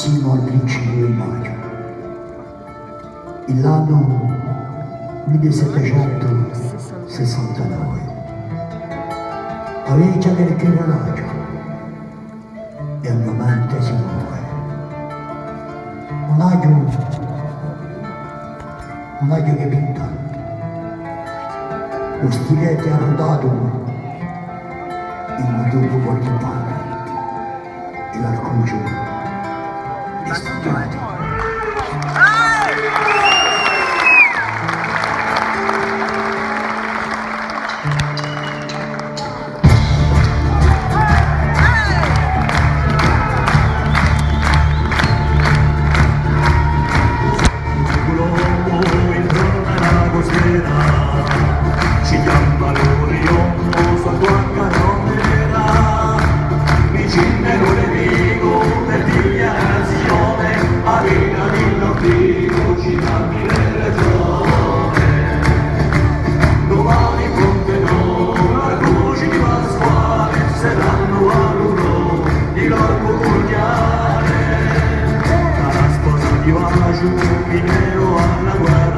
sino al principio di maggio. L'anno 1769. A vecchia del Chirolagio e al mio amante si muove. Un aglio che pinta, lo stilete arrodato, il motivo portipano e l'arcugio è studiato. Si chiama l'Orion, sua tua carrozzeria, vicino nemico per dichiarazione, aveva l'obiettivo, ci cambi le ragioni. Domani fronte noi, la croce di Pasquale, saranno a loro di loro cugliare. La sposa di Vacio, Pinero alla guerra.